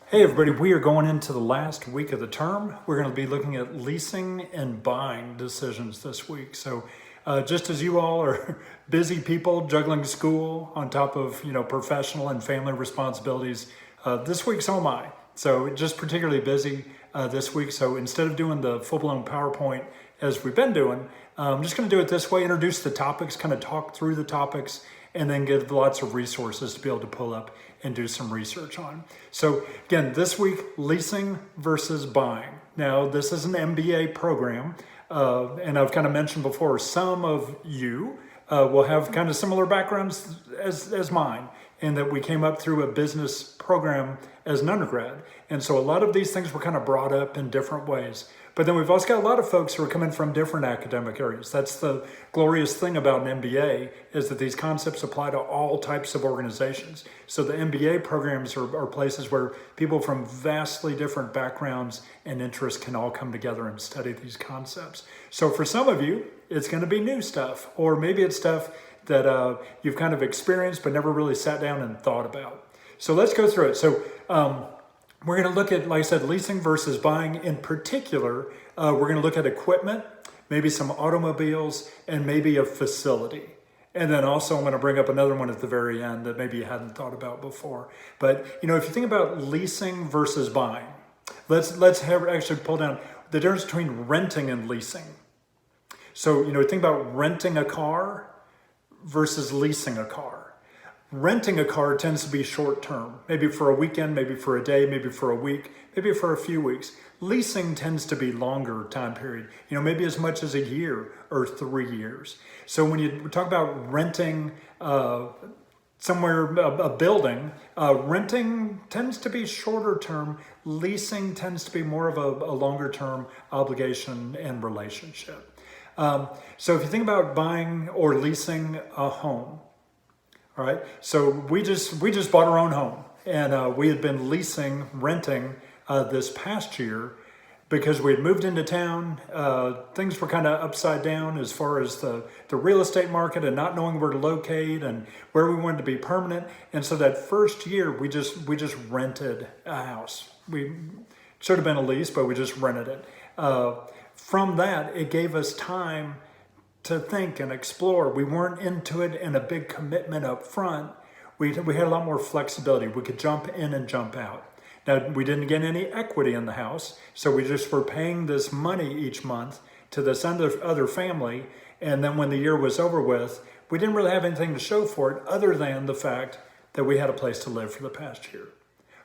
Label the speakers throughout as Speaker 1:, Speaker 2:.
Speaker 1: Hey everybody, we are going into the last week of the term. We're going to be looking at leasing and buying decisions this week. So just as you all are busy people juggling school on top of professional and family responsibilities, this week so am I. So just particularly busy this week. So instead of doing the full-blown PowerPoint as we've been doing, I'm just going to do it this way, introduce the topics, kind of talk through the topics, and then give lots of resources to be able to pull up and do some research on. So again, this week, leasing versus buying. Now, this is an MBA program, and I've kind of mentioned before, some of you will have kind of similar backgrounds as mine, in that we came up through a business program as an undergrad. And so a lot of these things were kind of brought up in different ways. But then we've also got a lot of folks who are coming from different academic areas. That's the glorious thing about an MBA, is that these concepts apply to all types of organizations. So the MBA programs are places where people from vastly different backgrounds and interests can all come together and study these concepts. So for some of you, it's going to be new stuff, or maybe it's stuff that you've kind of experienced but never really sat down and thought about. So let's go through it. So we're going to look at, like I said, leasing versus buying. In particular, we're going to look at equipment, maybe some automobiles, and maybe a facility. And then also I'm going to bring up another one at the very end that maybe you hadn't thought about before. But if you think about leasing versus buying, let's actually pull down the difference between renting and leasing. So think about renting a car versus leasing a car. Renting a car tends to be short term, maybe for a weekend, maybe for a day, maybe for a week, maybe for a few weeks. Leasing tends to be longer time period, maybe as much as a year or 3 years. So when you talk about renting somewhere, a building, renting tends to be shorter term. Leasing tends to be more of a longer term obligation and relationship. So if you think about buying or leasing a home, all right, so we just bought our own home, and we had been renting this past year because we had moved into town. Things were kind of upside down as far as the real estate market and not knowing where to locate and where we wanted to be permanent. And so that first year, we just rented a house. We should have been a lease, but we just rented it. From that, it gave us time to think and explore. We weren't into it in a big commitment up front. We had a lot more flexibility. We could jump in and jump out. Now, we didn't get any equity in the house, so we just were paying this money each month to this other family, and then when the year was over with, we didn't really have anything to show for it other than the fact that we had a place to live for the past year.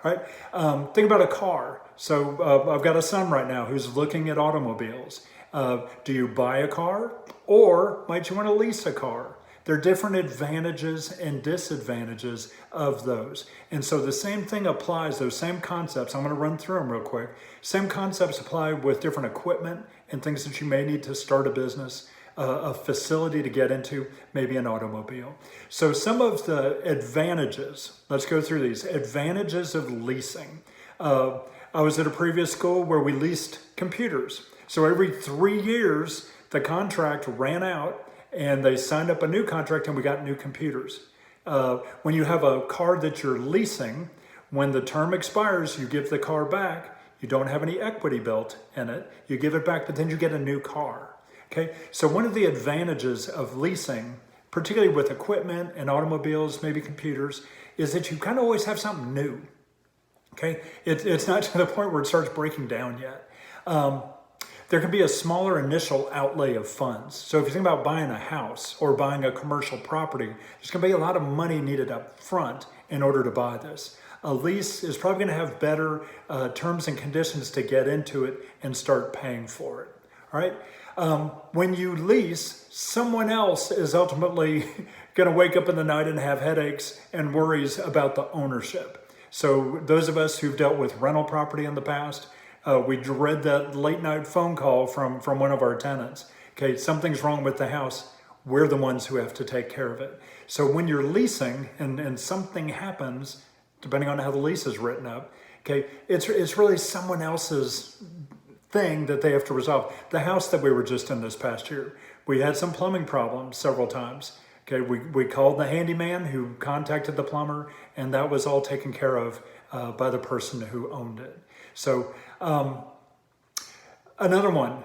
Speaker 1: All right, think about a car. So I've got a son right now who's looking at automobiles. Do you buy a car, or might you want to lease a car? There are different advantages and disadvantages of those. And so the same thing applies, those same concepts. I'm going to run through them real quick. Same concepts apply with different equipment and things that you may need to start a business, a facility to get into, maybe an automobile. So some of the advantages, let's go through these. Advantages of leasing. I was at a previous school where we leased computers. So every 3 years, the contract ran out and they signed up a new contract and we got new computers. When you have a car that you're leasing, when the term expires, you give the car back. You don't have any equity built in it. You give it back, but then you get a new car. Okay, so one of the advantages of leasing, particularly with equipment and automobiles, maybe computers, is that you kind of always have something new. Okay, it's not to the point where it starts breaking down yet. There can be a smaller initial outlay of funds. So if you think about buying a house or buying a commercial property, there's going to be a lot of money needed up front in order to buy this. A lease is probably going to have better terms and conditions to get into it and start paying for it. All right. When you lease, someone else is ultimately going to wake up in the night and have headaches and worries about the ownership. So those of us who've dealt with rental property in the past, we dread that late night phone call from one of our tenants. Okay, something's wrong with the house. We're the ones who have to take care of it. So when you're leasing and something happens, depending on how the lease is written up, okay, it's really someone else's thing that they have to resolve. The house that we were just in this past year, we had some plumbing problems several times. Okay, we called the handyman who contacted the plumber, and that was all taken care of by the person who owned it. So another one,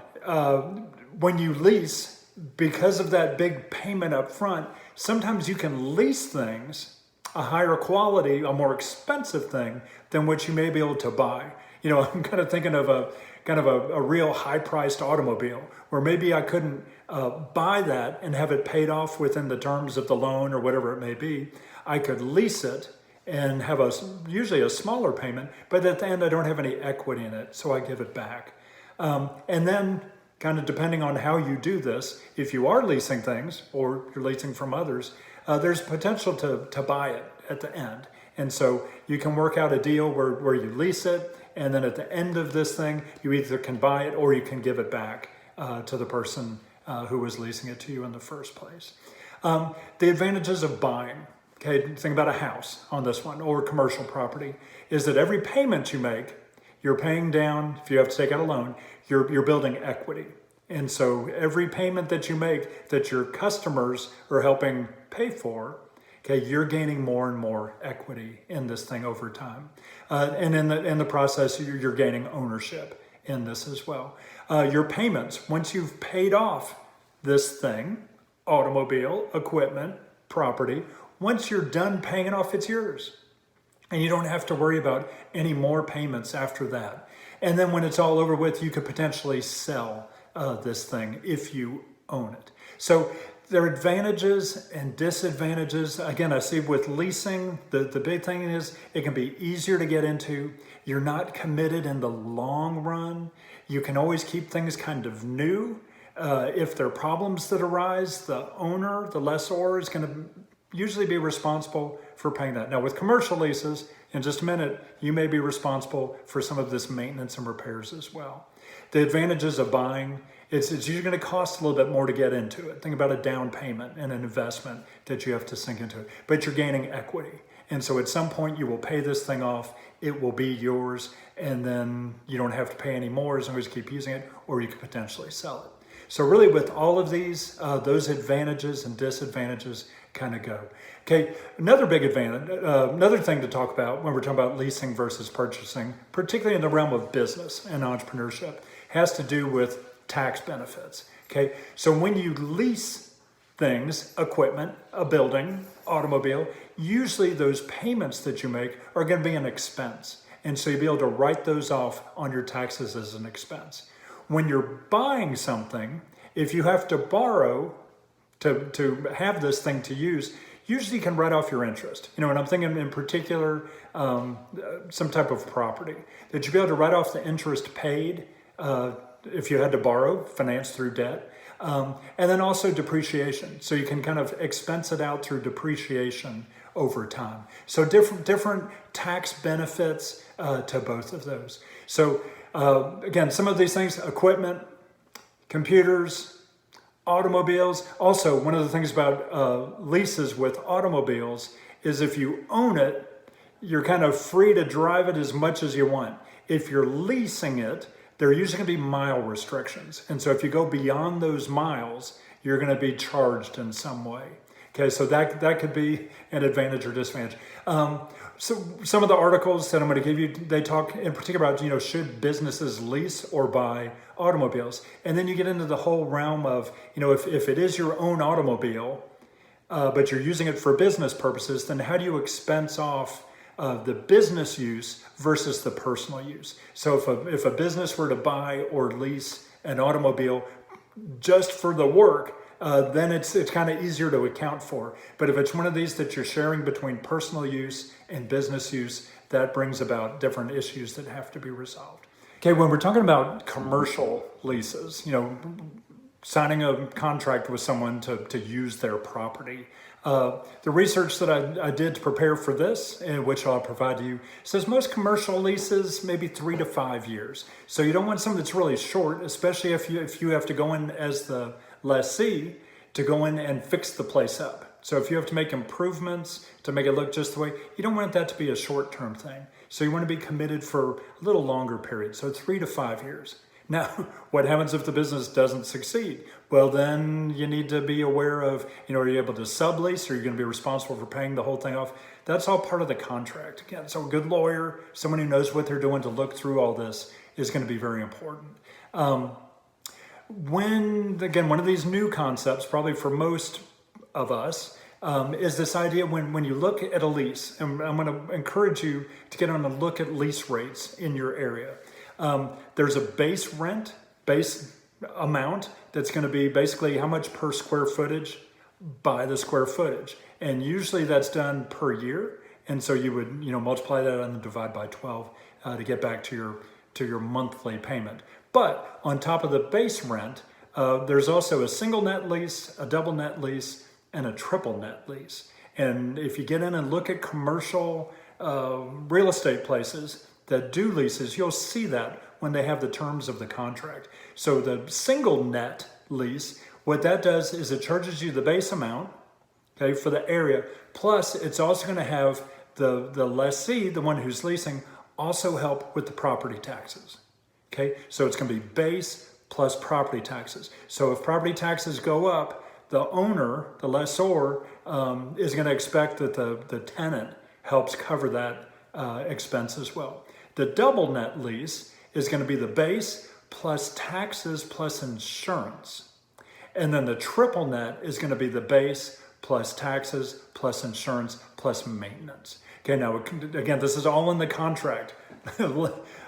Speaker 1: when you lease, because of that big payment up front, sometimes you can lease things, a higher quality, a more expensive thing than what you may be able to buy. You know, I'm kind of thinking of a real high-priced automobile where maybe I couldn't buy that and have it paid off within the terms of the loan or whatever it may be. I could lease it and have usually a smaller payment, but at the end I don't have any equity in it, so I give it back. And then, kind of depending on how you do this, if you are leasing things or you're leasing from others, there's potential to buy it at the end. And so you can work out a deal where you lease it, and then at the end of this thing, you either can buy it or you can give it back to the person who was leasing it to you in the first place. The advantages of buying, okay, think about a house on this one, or commercial property, is that every payment you make, you're paying down. If you have to take out a loan, you're building equity. And so every payment that you make that your customers are helping pay for, okay, you're gaining more and more equity in this thing over time. And in the process, you're gaining ownership in this as well. Your payments, once you've paid off this thing, automobile, equipment, property, once you're done paying it off, it's yours. And you don't have to worry about any more payments after that. And then when it's all over with, you could potentially sell this thing if you own it. So there are advantages and disadvantages. Again, I see with leasing, the big thing is it can be easier to get into. You're not committed in the long run. You can always keep things kind of new. If there are problems that arise, the owner, the lessor, is going to usually be responsible for paying that. Now with commercial leases, in just a minute, you may be responsible for some of this maintenance and repairs as well. The advantages of buying, it's usually going to cost a little bit more to get into it. Think about a down payment and an investment that you have to sink into it, but you're gaining equity. And so at some point you will pay this thing off, it will be yours, and then you don't have to pay any more as long as you keep using it, or you could potentially sell it. So really with all of these, those advantages and disadvantages kind of go. Okay, another big advantage, another thing to talk about when we're talking about leasing versus purchasing, particularly in the realm of business and entrepreneurship, has to do with tax benefits. Okay, so when you lease things, equipment, a building, automobile, usually those payments that you make are going to be an expense. And so you'll be able to write those off on your taxes as an expense. When you're buying something, if you have to borrow to have this thing to use, usually you can write off your interest. You know, and I'm thinking in particular, some type of property, that you'll be able to write off the interest paid if you had to borrow, finance through debt, and then also depreciation. So you can kind of expense it out through depreciation over time. So different tax benefits to both of those. So again, some of these things, equipment, computers, automobiles. Also, one of the things about leases with automobiles is if you own it, you're kind of free to drive it as much as you want. If you're leasing it, there are usually going to be mile restrictions. And so if you go beyond those miles, you're going to be charged in some way. Okay, so that could be an advantage or disadvantage. So some of the articles that I'm going to give you, they talk in particular about, you know, should businesses lease or buy automobiles? And then you get into the whole realm of, you know, if it is your own automobile, but you're using it for business purposes, then how do you expense off the business use versus the personal use? So if a business were to buy or lease an automobile just for the work, then it's kind of easier to account for. But if it's one of these that you're sharing between personal use and business use, that brings about different issues that have to be resolved. Okay, when we're talking about commercial leases, you know, signing a contract with someone to use their property, the research that I did to prepare for this, which I'll provide to you, says most commercial leases maybe 3 to 5 years. So you don't want something that's really short, especially if you have to go in as the lessee to go in and fix the place up. So if you have to make improvements to make it look just the way, you don't want that to be a short-term thing. So you want to be committed for a little longer period, so 3 to 5 years. Now, what happens if the business doesn't succeed? Well, then you need to be aware of, you know, are you able to sublease, or are you going to be responsible for paying the whole thing off? That's all part of the contract. Again, so a good lawyer, someone who knows what they're doing to look through all this is going to be very important. One of these new concepts, probably for most of us, is this idea when you look at a lease, and I'm going to encourage you to get on a look at lease rates in your area. There's a base rent, base amount that's going to be basically how much per square footage by the square footage. And usually that's done per year. And so you would, multiply that and divide by 12 to get back to your monthly payment. But on top of the base rent, there's also a single net lease, a double net lease, and a triple net lease. And if you get in and look at commercial real estate places that do leases, you'll see that when they have the terms of the contract. So the single net lease, what that does is it charges you the base amount, okay, for the area, plus it's also going to have the lessee, the one who's leasing, also help with the property taxes. Okay, so it's going to be base plus property taxes. So if property taxes go up, the owner, the lessor, is going to expect that the tenant helps cover that expense as well. The double net lease is going to be the base plus taxes plus insurance. And then the triple net is going to be the base plus taxes plus insurance plus maintenance. Okay, now again, this is all in the contract.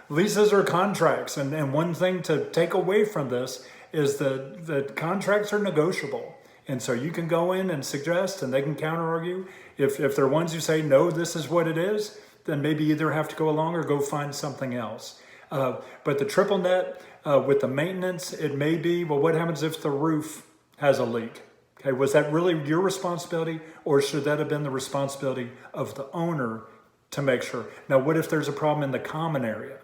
Speaker 1: Leases are contracts, and one thing to take away from this is that contracts are negotiable. And so you can go in and suggest, and they can counter-argue. If they're ones who say, no, this is what it is, then maybe you either have to go along or go find something else. But the triple net, with the maintenance, it may be, well, what happens if the roof has a leak? Okay, was that really your responsibility, or should that have been the responsibility of the owner to make sure? Now, what if there's a problem in the common area?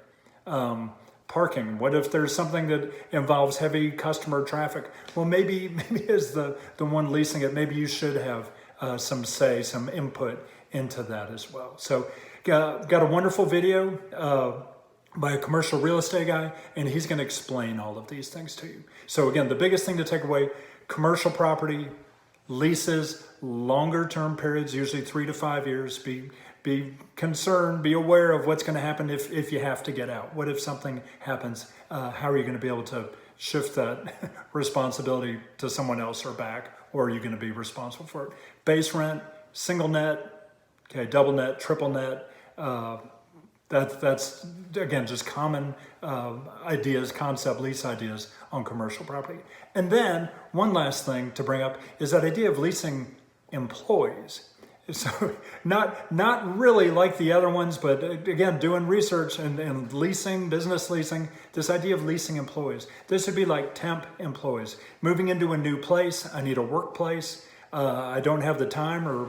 Speaker 1: Parking. What if there's something that involves heavy customer traffic? Well, maybe as the one leasing it, maybe you should have some say, some input into that as well. So got a wonderful video by a commercial real estate guy, and he's going to explain all of these things to you. So again, the biggest thing to take away, commercial property, leases, longer term periods, usually 3 to 5 years. Be concerned, be aware of what's going to happen if you have to get out. What if something happens? How are you going to be able to shift that responsibility to someone else or back, or are you going to be responsible for it? Base rent, single net, okay, double net, triple net. That's again, just common ideas, concept lease ideas on commercial property. And then one last thing to bring up is that idea of leasing employees. So not really like the other ones, but again, doing research and leasing, business leasing, this idea of leasing employees. This would be like temp employees. Moving into a new place, I need a workplace. I don't have the time or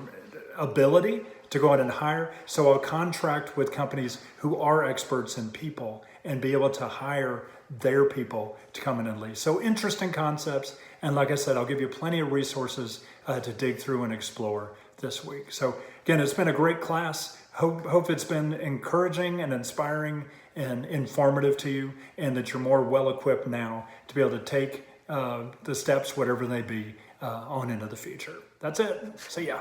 Speaker 1: ability to go out and hire, so I'll contract with companies who are experts in people and be able to hire their people to come in and lease. So interesting concepts, and like I said, I'll give you plenty of resources to dig through and explore this week. So again, it's been a great class. Hope it's been encouraging and inspiring and informative to you, and that you're more well equipped now to be able to take the steps, whatever they be, on into the future. That's it. See ya.